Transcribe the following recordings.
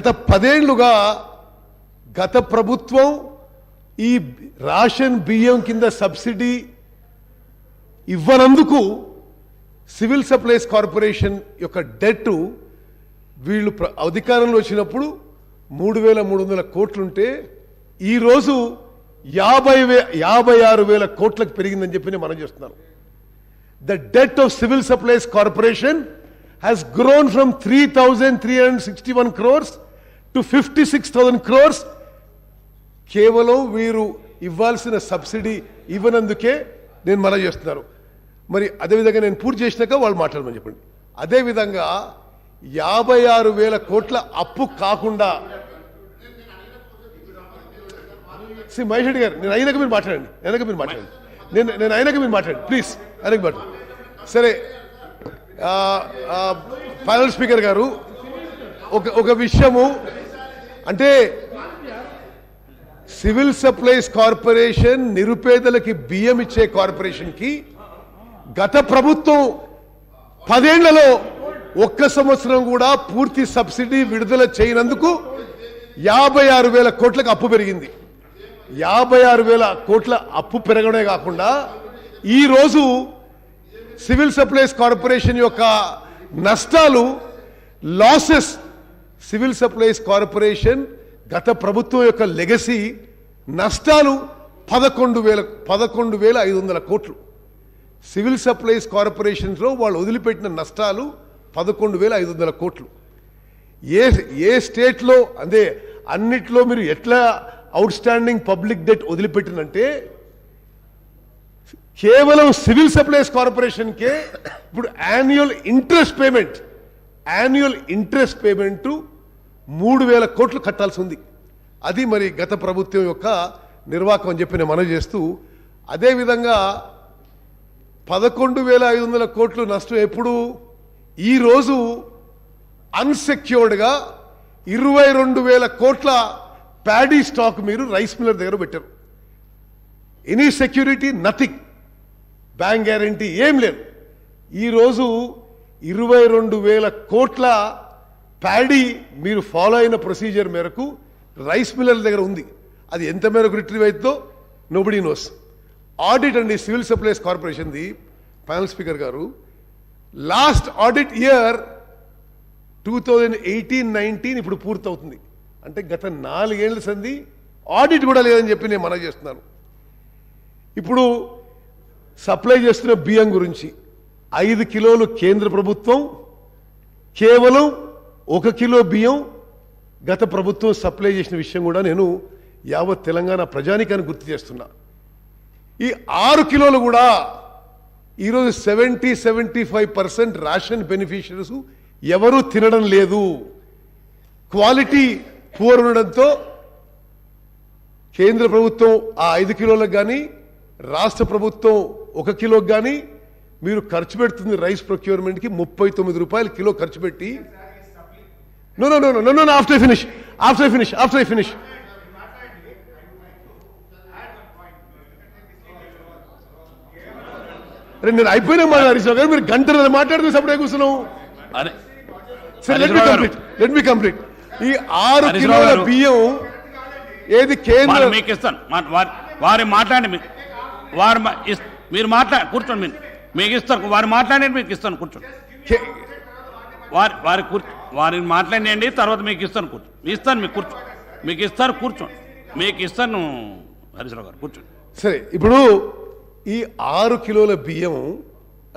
గత 10 ఏళ్లుగా గత ప్రభుత్వం ఈ రేషన్ బియ్యం కింద సబ్సిడీ ఇవ్వనందుకు సివిల్ సప్లైస్ కార్పొరేషన్ యొక్క డెట్ వీళ్ళు అధికారంలో వచ్చినప్పుడు 3,300 కోట్లుంటే ఈరోజు 56,000 కోట్లకు పెరిగిందని చెప్పి నేను మనం చేస్తున్నాను. The debt of civil supplies corporation has grown from 3,361 crores to 56,000 crores. కేవలం వీరు ఇవ్వాల్సిన సబ్సిడీ ఇవ్వనందుకే నేను మనం చేస్తున్నారు. మరి అదేవిధంగా నేను పూర్తి చేసినాక వాళ్ళు మాట్లాడమని చెప్పండి. అదేవిధంగా 56,000 కోట్ల అప్పు కాకుండా మహేష్ రెడ్డి గారు నేను అయినాక మీరు మాట్లాడండి. నేను అయినాక మీరు మాట్లాడండి ప్లీజ్. అయినాక మాట్లాడండి. సరే ఫైనల్ స్పీకర్ గారు ఒక విషయము అంటే సివిల్ సప్లైస్ కార్పొరేషన్ నిరుపేదలకి బియ్యం ఇచ్చే కార్పొరేషన్కి గత ప్రభుత్వం 10 ఏళ్లలో ఒక్క సంవత్సరం కూడా పూర్తి సబ్సిడీ విడుదల చేయనందుకు 56,000 కోట్లకు అప్పు పెరిగింది. 56,000 కోట్ల అప్పు పెరగడమే కాకుండా ఈరోజు సివిల్ సప్లైస్ కార్పొరేషన్ యొక్క నష్టాలు లాసెస్ సివిల్ సప్లైస్ కార్పొరేషన్ గత ప్రభుత్వం యొక్క లెగసీ నష్టాలు 11,500 కోట్లు. సివిల్ సప్లైస్ కార్పొరేషన్లో వాళ్ళు వదిలిపెట్టిన నష్టాలు 11,500 కోట్లు. ఏ స్టేట్లో అదే అన్నిట్లో మీరు ఎట్లా అవుట్ స్టాండింగ్ పబ్లిక్ డెట్ వదిలిపెట్టినంటే కేవలం సివిల్ సప్లైస్ కార్పొరేషన్కే ఇప్పుడు యాన్యువల్ ఇంట్రెస్ట్ పేమెంట్ 3,000 కోట్లు కట్టాల్సి ఉంది. అది మరి గత ప్రభుత్వం యొక్క నిర్వాహకం అని చెప్పి నేను మనవి చేస్తూ, అదేవిధంగా 11,500 కోట్లు నష్టం ఎప్పుడు ఈరోజు అన్సెక్యూర్డ్గా 22,000 కోట్ల ప్యాడీ స్టాక్ మీరు రైస్ మిల్లర్ దగ్గర పెట్టారు. Any security nothing, bank guarantee ఏం లేదు. ఈరోజు 22,000 కోట్ల ప్యాడీ మీరు ఫాలో అయిన ప్రొసీజర్ మేరకు రైస్ మిల్లర్ దగ్గర ఉంది. అది ఎంత మేరకు రిట్రీవ్ అవుతుందో నోబడీ నోస్. ఆడిట్ అండి సివిల్ సప్లైస్ కార్పొరేషన్ది ప్యానల్ స్పీకర్ గారు, లాస్ట్ ఆడిట్ ఇయర్ 2018-19 ఇప్పుడు పూర్తవుతుంది. అంటే గత 4 ఏళ్ల సంది ఆడిట్ కూడా లేదని చెప్పి నేను మనవి చేస్తున్నాను. ఇప్పుడు సప్లై చేస్తున్న బియ్యం గురించి 5 కిలోలు కేంద్ర ప్రభుత్వం, కేవలం 1 కిలో బియ్యం గత ప్రభుత్వం సప్లై చేసిన విషయం కూడా నేను యావత్ తెలంగాణ ప్రజానికాన్ని గుర్తు చేస్తున్నా. ఈ 6 కిలోలు కూడా ఈరోజు 70-75% రేషన్ బెనిఫిషరీస్ ఎవరూ తినడం లేదు. క్వాలిటీ పూర్ ఉండడంతో కేంద్ర ప్రభుత్వం ఆ 5 కిలోలకు కానీ రాష్ట్ర ప్రభుత్వం 1 కిలోకి కానీ మీరు ఖర్చు పెడుతుంది రైస్ ప్రొక్యూర్మెంట్కి 39 రూపాయలు కిలో ఖర్చు పెట్టి. నో ఆఫ్టర్ ఐ ఫినిష్ అరే నేను అయిపోయినా మాట్లాడేసాను కానీ మీరు గంట మాట్లాడుతూ సపడే కూర్చున్నావు. Let me complete. ఈ 6 కిలోల బియ్యం ఏది కేంద్ర మీకు ఇస్తాను. వారి మాట్లాడి మీరు మాట్లాడి కూర్చోండి. మీకు ఇస్తాను. వారు మాట్లాడి మీకు ఇస్తాను కూర్చోండి. వారిని మాట్లాడండి, తర్వాత మీకు ఇస్తాను కూర్చోండి. మీకు ఇస్తాను కూర్చోండి. మీకు ఇస్తాను హరీశ్రావు గారు కూర్చోండి. సరే, ఇప్పుడు ఈ 6 కిలోల బియ్యం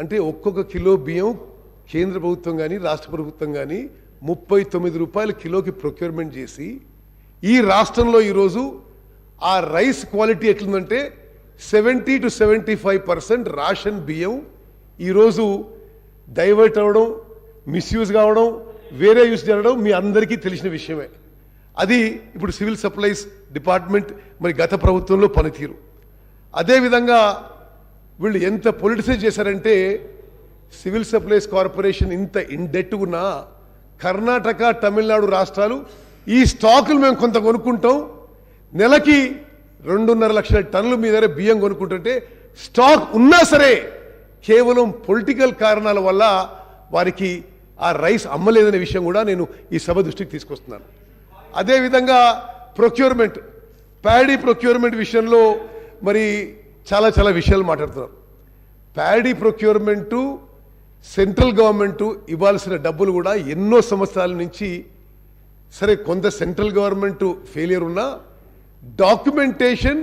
అంటే ఒక్కొక్క కిలో బియ్యం కేంద్ర ప్రభుత్వం కానీ రాష్ట్ర ప్రభుత్వం కానీ 39 రూపాయల కిలోకి ప్రొక్యూర్మెంట్ చేసి ఈ రాష్ట్రంలో ఈరోజు ఆ రైస్ క్వాలిటీ ఎట్లుందంటే 70-75% రేషన్ బియ్యం ఈరోజు డైవర్ట్ అవ్వడం, మిస్యూజ్ కావడం, వేరే యూస్ జరగడం మీ అందరికీ తెలిసిన విషయమే. అది ఇప్పుడు సివిల్ సప్లైస్ డిపార్ట్మెంట్ మరి గత ప్రభుత్వంలో పనితీరు. అదేవిధంగా వీళ్ళు ఎంత పొలిటిసైజ్ చేశారంటే సివిల్ సప్లైస్ కార్పొరేషన్ ఇంత ఇన్డెట్ ఉన్నా కర్ణాటక, తమిళనాడు రాష్ట్రాలు ఈ స్టాకులు మేము కొంత కొనుక్కుంటాం, నెలకి 2.5 లక్షల టన్నులు మీ దగ్గర బియ్యం కొనుక్కుంటుంటే స్టాక్ ఉన్నా సరే కేవలం పొలిటికల్ కారణాల వల్ల వారికి ఆ రైస్ అమ్మలేదనే విషయం కూడా నేను ఈ సభ దృష్టికి తీసుకొస్తున్నాను. అదేవిధంగా ప్రొక్యూర్మెంట్, ప్యాడీ ప్రొక్యూర్మెంట్ విషయంలో మరి చాలా చాలా విషయాలు మాట్లాడుతున్నారు. ప్యాడీ ప్రొక్యూర్మెంటు సెంట్రల్ గవర్నమెంట్ ఇవ్వాల్సిన డబ్బులు కూడా ఎన్నో సంవత్సరాల నుంచి, సరే కొంత సెంట్రల్ గవర్నమెంట్ ఫెయిలియర్ ఉన్నా డాక్యుమెంటేషన్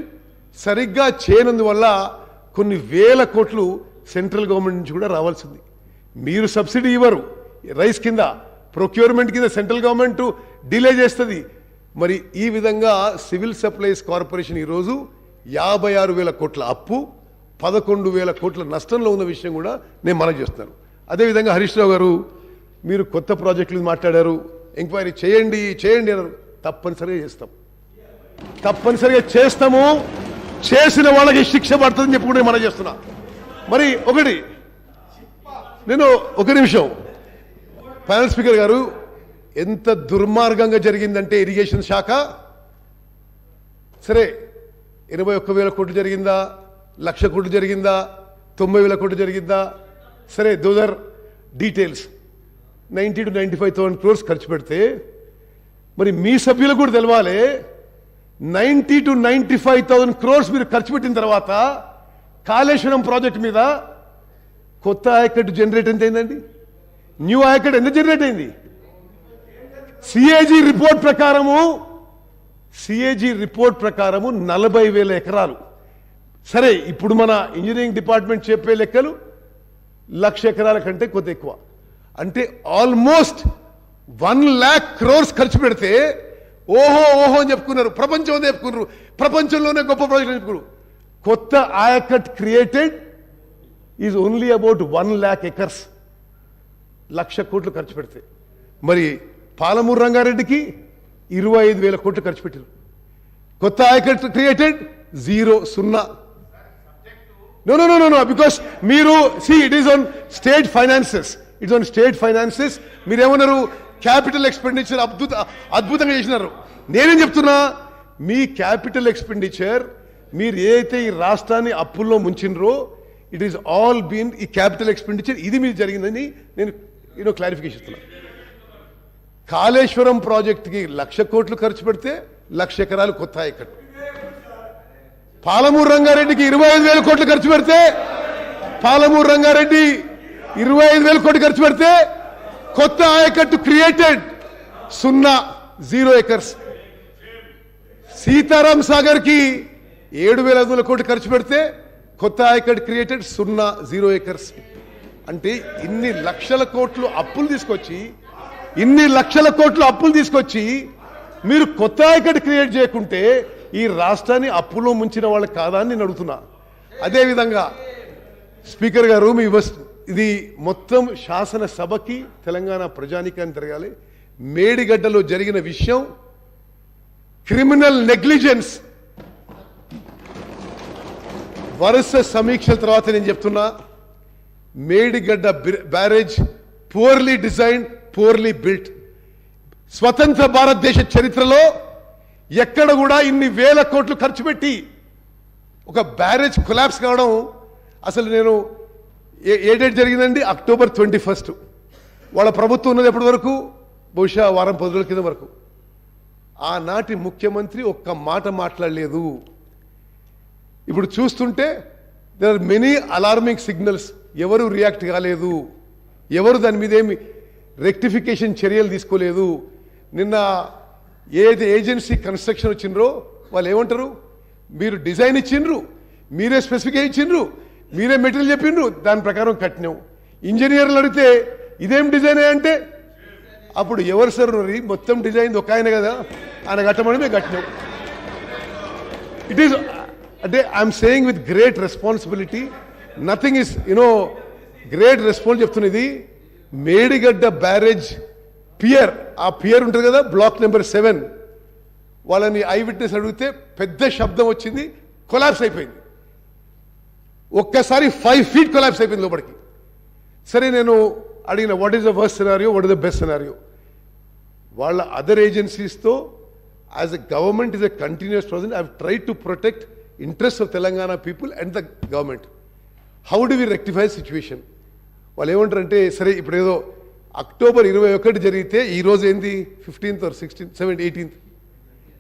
సరిగ్గా చేయనందువల్ల కొన్ని వేల కోట్లు సెంట్రల్ గవర్నమెంట్ నుంచి కూడా రావాల్సింది. మీరు సబ్సిడీ ఇవ్వరు రైస్ కింద, ప్రొక్యూర్మెంట్ కింద సెంట్రల్ గవర్నమెంట్ డిలే చేస్తుంది. మరి ఈ విధంగా సివిల్ సప్లైస్ కార్పొరేషన్ ఈరోజు 56,000 కోట్ల అప్పు, 11,000 కోట్ల నష్టంలో ఉన్న విషయం కూడా నేను మనం చేస్తున్నాను. అదేవిధంగా హరీష్ రావు గారు, మీరు కొత్త ప్రాజెక్టులు మాట్లాడారు, ఎంక్వైరీ చేయండి అన్నారు. తప్పనిసరిగా చేస్తాం, తప్పనిసరిగా చేస్తాము. చేసిన వాళ్ళకి శిక్ష పడుతుందని చెప్పి కూడా మనం చేస్తున్నా. మరి ఒకటి, నేను ఒక నిమిషం, ప్యానల్ స్పీకర్ గారు, ఎంత దుర్మార్గంగా జరిగిందంటే ఇరిగేషన్ శాఖ, సరే 81,000 కోట్లు జరిగిందా, 1,00,000 కోట్లు జరిగిందా, 90,000 కోట్లు జరిగిందా, సరే those are details. 90 to 95,000 crores ఖర్చు పెడితే మరి మీ సభ్యులకు కూడా తెలవాలి. 90 to 95,000 crores మీరు ఖర్చు పెట్టిన తర్వాత కాళేశ్వరం ప్రాజెక్ట్ మీద కొత్త ఆయకట్టు జనరేట్ ఎంత అయిందండి? న్యూ ఆయకట్ ఎంత జనరేట్ అయింది? సిఏజీ రిపోర్ట్ ప్రకారము 40,000 ఎకరాలు. సరే ఇప్పుడు మన ఇంజనీరింగ్ డిపార్ట్మెంట్ చెప్పే లెక్కలు 1,00,000 ఎకరాల కంటే కొంత ఎక్కువ, అంటే ఆల్మోస్ట్ 1,00,000 crores ఖర్చు పెడితే ఓహో అని చెప్పుకున్నారు, ప్రపంచం చెప్పుకున్నారు, ప్రపంచంలోనే గొప్ప ప్రాజెక్ట్ చెప్పుకున్నారు. కొత్త ఆయకట్ created is only about 1,00,000 acres, 1,00,000 కోట్లు ఖర్చు పెడితే. మరి పాలమూరు రంగారెడ్డికి 25,000 కోట్లు ఖర్చు పెట్టారు. కొత్త ఆయకట్ క్రియేటెడ్ 0. No, because మీరు it is on state finances. మీరేమన్నారు, క్యాపిటల్ ఎక్స్పెండిచర్ అద్భుతంగా చేసినారు. నేనేం చెప్తున్నా, మీ క్యాపిటల్ ఎక్స్పెండిచర్ మీరు ఏదైతే ఈ రాష్ట్రాన్ని అప్పుల్లో ముంచినరో, ఇట్ ఈస్ ఆల్ బీన్ ఈ క్యాపిటల్ ఎక్స్పెండిచర్, ఇది మీరు జరిగిందని నేను క్లారిఫికేషన్ ఇస్తున్నా. కాళేశ్వరం ప్రాజెక్టుకి 1,00,000 కోట్లు ఖర్చు పెడితే 1,00,000 ఎకరాలు కొత్త ఆయకట్టు. పాలమూరు రంగారెడ్డికి 25,000 కోట్లు ఖర్చు పెడితే, పాలమూరు రంగారెడ్డి 25,000 కోట్లు ఖర్చు పెడితే కొత్త ఆయకట్టు క్రియేటెడ్ 0 acres. సీతారాం సాగర్ కి 7,500 కోట్లు ఖర్చు పెడితే కొత్త ఆయకట్టు క్రియేటెడ్ 0 acres. అంటే ఇన్ని లక్షల కోట్లు అప్పులు తీసుకొచ్చి మీరు కొత్త ఆయకట్టు క్రియేట్ చేయకుంటే ఈ రాష్ట్రాన్ని అప్పులో ముంచిన వాళ్ళు కాదా అని నేను అడుగుతున్నా. అదేవిధంగా స్పీకర్ గారు, ఇది మొత్తం శాసనసభకి తెలంగాణ ప్రజానికాన్ని జరగాలి. మేడిగడ్డలో జరిగిన విషయం క్రిమినల్ నెగ్లిజెన్స్. వరుస సమీక్షల తర్వాత నేను చెప్తున్నా, Medigadda barrage purely design, purely built. స్వతంత్ర భారతదేశ చరిత్రలో ఎక్కడ కూడా ఇన్ని వేల కోట్లు ఖర్చు పెట్టి ఒక బ్యారేజ్ కొలాప్స్ కావడం, అసలు నేను ఏ డేట్ జరిగిందండి? అక్టోబర్ 21. వాళ్ళ ప్రభుత్వం ఉన్నది ఎప్పటి వరకు? బహుశా వారం 10 రోజుల కింద వరకు. ఆనాటి ముఖ్యమంత్రి ఒక్క మాట మాట్లాడలేదు. ఇప్పుడు చూస్తుంటే there are many alarming signals. ఎవరు రియాక్ట్ కాలేదు, ఎవరు దాని మీద ఏమి రెక్టిఫికేషన్ చర్యలు తీసుకోలేదు. నిన్న ఏది ఏజెన్సీ కన్స్ట్రక్షన్ వచ్చిండ్రో వాళ్ళు ఏమంటారు, మీరు డిజైన్ ఇచ్చిండ్రు, మీరే స్పెసిఫికేషన్ ఇచ్చిండ్రు, మీరే మెటీరియల్ చెప్పిండ్రు, దాని ప్రకారం కట్టినాం. ఇంజనీర్లు అడిగితే ఇదేం డిజైన్ అంటే అప్పుడు ఎవరు సార్ మొత్తం డిజైన్ ఒక ఆయన కదా, ఆయన కట్టమని మేము కట్టినాం. ఇట్ ఈస్ అంటే I'm saying with great responsibility, nothing is great response చెప్తున్నది. మేడిగడ్డ బ్యారేజ్ పియర్, ఆ పియర్ ఉంటుంది కదా, బ్లాక్ నెంబర్ 7, వాళ్ళని ఐ విట్నెస్ అడిగితే పెద్ద శబ్దం వచ్చింది, కొలాప్స్ అయిపోయింది. ఒక్కసారి 5 feet కొలాప్స్ అయిపోయింది లోపలికి. సరే నేను అడిగిన what is the worst scenario, what is the best scenario. వాళ్ళ అదర్ ఏజెన్సీస్తో as a government is a continuous process. I have tried to protect interest of Telangana people and the government. How do we rectify situation? వాళ్ళు ఏమంటారంటే, సరే ఇప్పుడు ఏదో October 21 జరిగితే ఈరోజు ఏంది 15th or 16th 17th 18th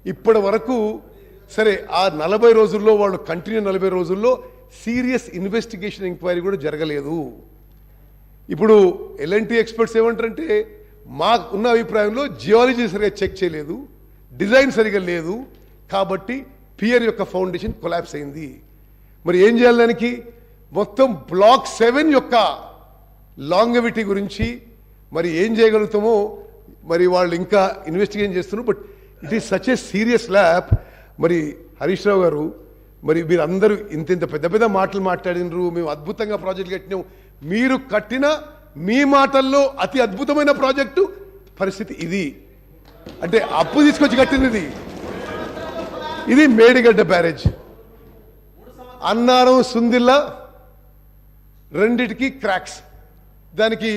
ఇప్పటి వరకు సరే ఆ 40 రోజుల్లో వాళ్ళు కంటిన్యూ 40 రోజుల్లో సీరియస్ ఇన్వెస్టిగేషన్ ఎంక్వైరీ కూడా జరగలేదు. ఇప్పుడు ఎల్ఎన్టీ ఎక్స్పర్ట్స్ ఏమంటారంటే మాకు ఉన్న అభిప్రాయంలో జియాలజీ సరిగా చెక్ చేయలేదు, డిజైన్ సరిగా లేదు, కాబట్టి పియర్ యొక్క ఫౌండేషన్ కొలాప్స్ అయింది. మరి ఏం చేయాలి దానికి? మొత్తం బ్లాక్ 7 యొక్క లాంగవిటీ గురించి మరి ఏం చేయగలుగుతామో మరి వాళ్ళు ఇంకా ఇన్వెస్టిగేషన్ చేస్తున్నారు. But it is such a serious lab. మరి హరీష్ రావు గారు, మరి మీరు అందరూ ఇంత పెద్ద పెద్ద మాటలు మాట్లాడినరు, మేము అద్భుతంగా ప్రాజెక్టులు కట్టినాం. మీరు కట్టిన మీ మాటల్లో అతి అద్భుతమైన ప్రాజెక్టు పరిస్థితి ఇది. అంటే అప్పు తీసుకొచ్చి కట్టినది ఇది మేడిగడ్డ బ్యారేజ్. అన్నారం సుందిల్లా రెండిటికి క్రాక్స్. దానికి